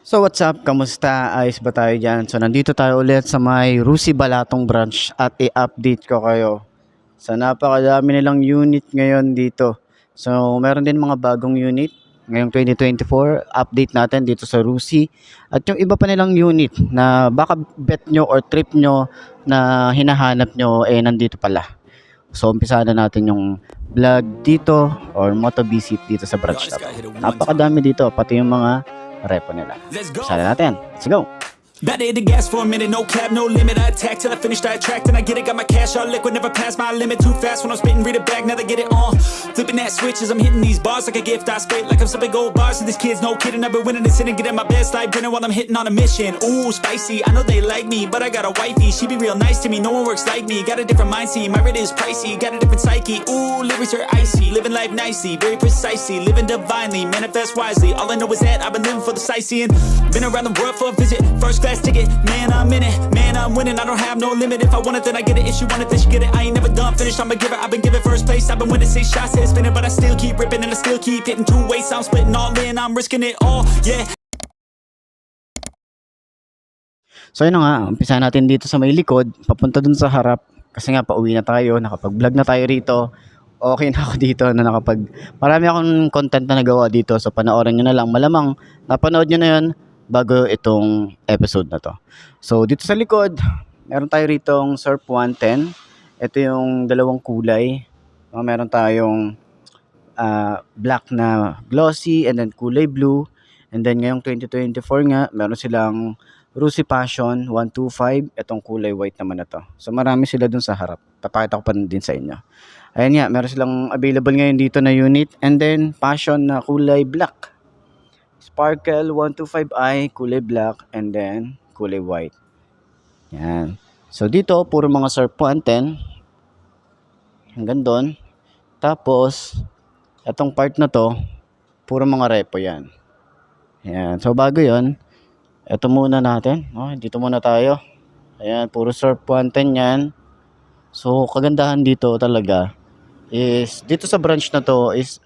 So what's up? Kamusta? Ayos ba tayo dyan? So nandito tayo ulit sa may Rusi Balatong branch at i-update ko kayo sa napakadami nilang unit ngayon dito. So meron din mga bagong unit ngayong 2024. Update natin dito sa Rusi. At yung iba pa nilang unit na baka bet nyo or trip nyo na hinahanap nyo nandito pala. So umpisa na natin yung vlog dito or moto visit dito sa branch na to. Napakadami dito pati yung mga repo nila. Sana natin. Let's go. About to hit the gas for a minute, no cap, no limit. I attack till I finish, I attract, and I get it. Got my cash all liquid, never pass my limit. Too fast when I'm spitting, read it back, now they get it on. Flipping that switch as I'm hitting these bars like a gift. I spit like I'm sipping gold bars. And these kids, no kidding, I've been winning this and getting my best life grinning while I'm hitting on a mission. Ooh, spicy, I know they like me, but I got a wifey. She be real nice to me, no one works like me. Got a different mindset, my rate is pricey. Got a different psyche, ooh, lyrics are icy. Living life nicely, very precisely. Living divinely, manifest wisely. All I know is that I've been living for the sightseeing. Been around the world for a visit, first class ticket. Man, I'm in it, man, I'm winning. I don't have no limit. If I want it, then I get it. If she want it, then she get it. I ain't never done finished, I'm a giver. I've been giving first place. I've been winning 6 shots, head spinning, but I still keep ripping and I still keep hitting 2 ways. I'm splitting all in, I'm risking it all, yeah. So yun na nga, umpisa natin dito sa may likod, papunta dun sa harap. Kasi nga pauwi na tayo, nakapag-vlog na tayo rito. Okay na ako dito na marami akong content na nagawa dito. So panoorin nyo na lang. Malamang napanood nyo na yun bago itong episode na to. So dito sa likod, meron tayo ritong Surf 110. Ito yung dalawang kulay. Meron tayong black na glossy and then kulay blue. And then ngayong 2024 nga, meron silang Rusi Passion 125. Itong kulay white naman na to. So marami sila dun sa harap. Papakita ko pa din sa inyo. Ayan nga, meron silang available ngayon dito na unit. And then Passion na kulay black. Sparkle 125i, kulay black, and then kulay white. Yan. So dito, puro mga Surf 110. Hanggang doon. Tapos, itong part na to, puro mga repo yan. Yan. So bago yon, ito muna natin. Dito muna tayo. Ayan, puro Surf 110 yan. So kagandahan dito talaga is, dito sa branch na to is,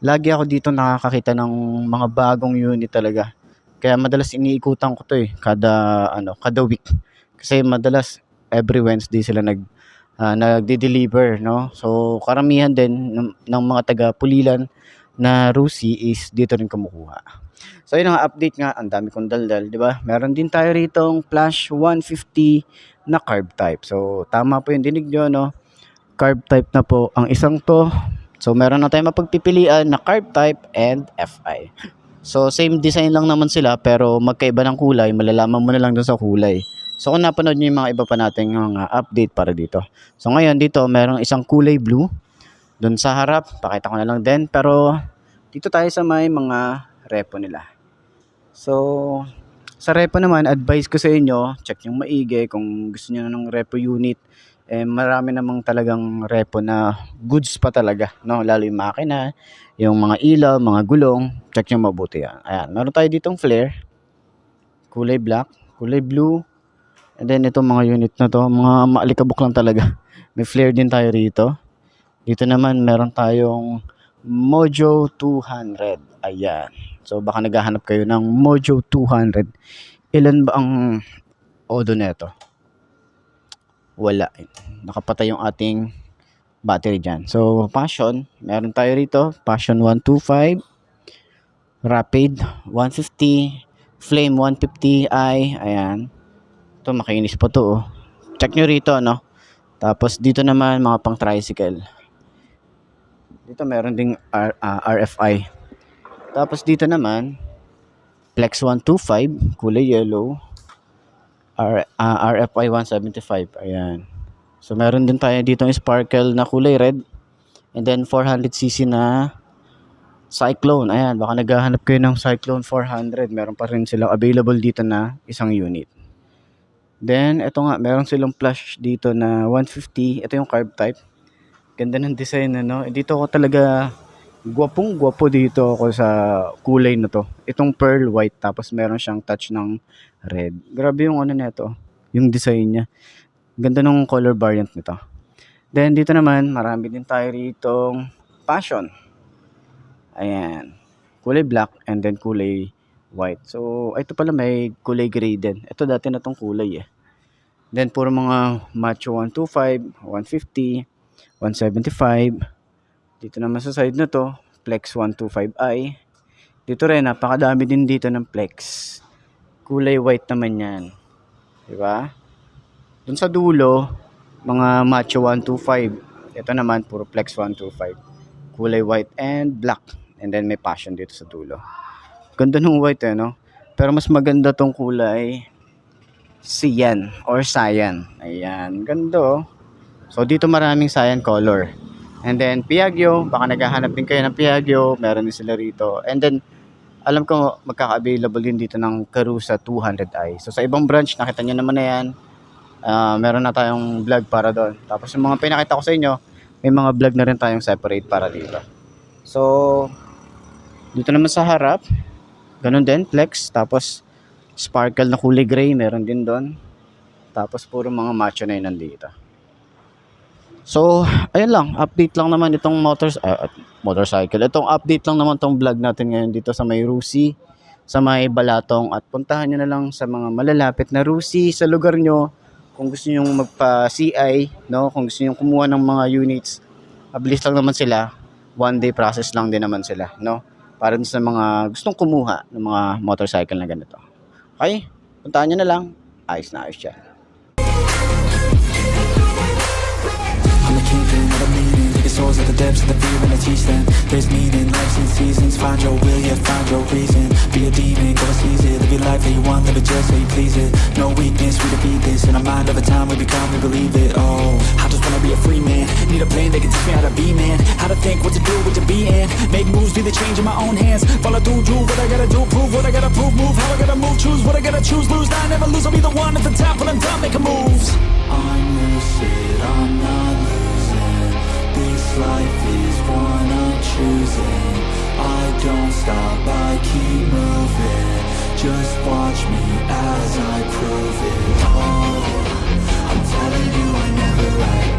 lagi ako dito nakakakita ng mga bagong unit talaga. Kaya madalas iniikutan ko to kada week. Kasi madalas every Wednesday sila nagde-deliver, no? So karamihan din ng mga taga Pulilan na Rusi is dito rin kumukuha. So yun ang update nga, ang dami kong daldal, di ba? Meron din tayo ritong Flash 150 na carb type. So tama po yung dinig nyo, no? Carb type na po ang isang to. So meron na tayong mapagpipilian na carb type and FI. So same design lang naman sila pero magkaiba ng kulay, malalaman mo na lang dun sa kulay. So kung napanood nyo yung mga iba pa nating mga update para dito. So ngayon dito merong isang kulay blue. Dun sa harap, pakita ko na lang din. Pero dito tayo sa may mga repo nila. So sa repo naman, advice ko sa inyo, check yung maigi kung gusto niyo ng repo unit. Marami namang talagang repo na goods pa talaga, no? Lalo yung makina, yung mga ilaw, mga gulong, check nyo mabuti yan. Ayan, meron tayo ditong flare, kulay black, kulay blue, and then itong mga unit na to, mga maalikabok lang talaga. May flare din tayo rito. Dito naman meron tayong Mojo 200. Ayan. So baka naghahanap kayo ng Mojo 200. Ilan ba ang odo neto? Wala. Nakapatay yung ating battery dyan. So, Passion. Meron tayo rito. Passion 125. Rapid 150. Flame 150i. Ayan. Ito, makinis pa to. Check nyo rito, no? Tapos, dito naman, mga pang tricycle. Dito, meron ding RFI. Tapos, dito naman, Flex 125. Kulay yellow. RFI 175. Ayan. So meron din tayo dito ng sparkle na kulay red. And then 400cc na Cyclone. Ayan, baka naghahanap kayo ng Cyclone 400. Meron pa rin silang available dito na isang unit. Then ito nga, meron silang flash dito na 150. Ito yung carb type. Ganda ng design, no? Dito ko talaga gwapo dito ako sa kulay na to. Itong pearl white, tapos meron siyang touch ng red. Grabe yung nito, yung design niya. Ganda ng color variant nito. Then dito naman, marami din tayo ritong Passion. Ayan. Kulay black and then kulay white. So, ito pala may kulay gray din. Ito dati na tong kulay eh. Then, puro mga Macho 125, 150, 175. Dito naman sa side na to, Flex 125i. Dito rin, napakadami din dito ng Flex. Kulay white naman yan. Diba? Dun sa dulo, mga Macho 125. Ito naman, puro Flex 125. Kulay white and black. And then may Passion dito sa dulo. Ganda ng white eh, no? Pero mas maganda tong kulay cyan or cyan. Ayan, ganda oh. So dito maraming cyan color. And then Piaggio, baka naghahanap din kayo ng Piaggio, meron din sila rito. And then alam ko magkaka-available din dito ng Carusa 200i. So sa ibang branch, nakita nyo naman na yan. Meron na tayong vlog para doon. Tapos yung mga pinakita ko sa inyo, may mga vlog na rin tayong separate para dito. So dito naman sa harap, ganun din, Flex. Tapos sparkle na kulay gray, meron din doon. Tapos puro mga Macho na yun nandito. So, ayun lang, update lang naman itong motorcycle. Itong update lang naman tong vlog natin ngayon dito sa may Rusi, sa may Balatong. At puntahan nyo na lang sa mga malalapit na Rusi sa lugar nyo. Kung gusto nyo magpa-CI, no? Kung gusto nyo kumuha ng mga units, mabilis lang naman sila. One day process lang din naman sila, no? Para sa mga gustong kumuha ng mga motorcycle na ganito. Okay? Puntahan nyo na lang. Ayos na ayos yan. I'm a kingpin of the meaning, taking souls at the depths of the fear when I teach them. There's meaning, life's in seasons. Find your will, yeah, find your reason. Be a demon, go and seize it. Live your life that you want, live it just so you please it. No weakness, we defeat this. In our mind, over time, we become, we believe it. Oh, I just wanna be a free man. Need a plan that can teach me how to be man. How to think, what to do, what to be in. Make moves, be the change in my own hands. Follow through, do what I gotta do, prove what I gotta prove. Move how I gotta move, choose what I gotta choose. Lose, I never lose, I'll be the one at the top. When I'm done making moves, I'm lucid, I'm not losing. This life is one I'm choosing. I don't stop, I keep moving. Just watch me as I prove it. Oh, I'm telling you I never let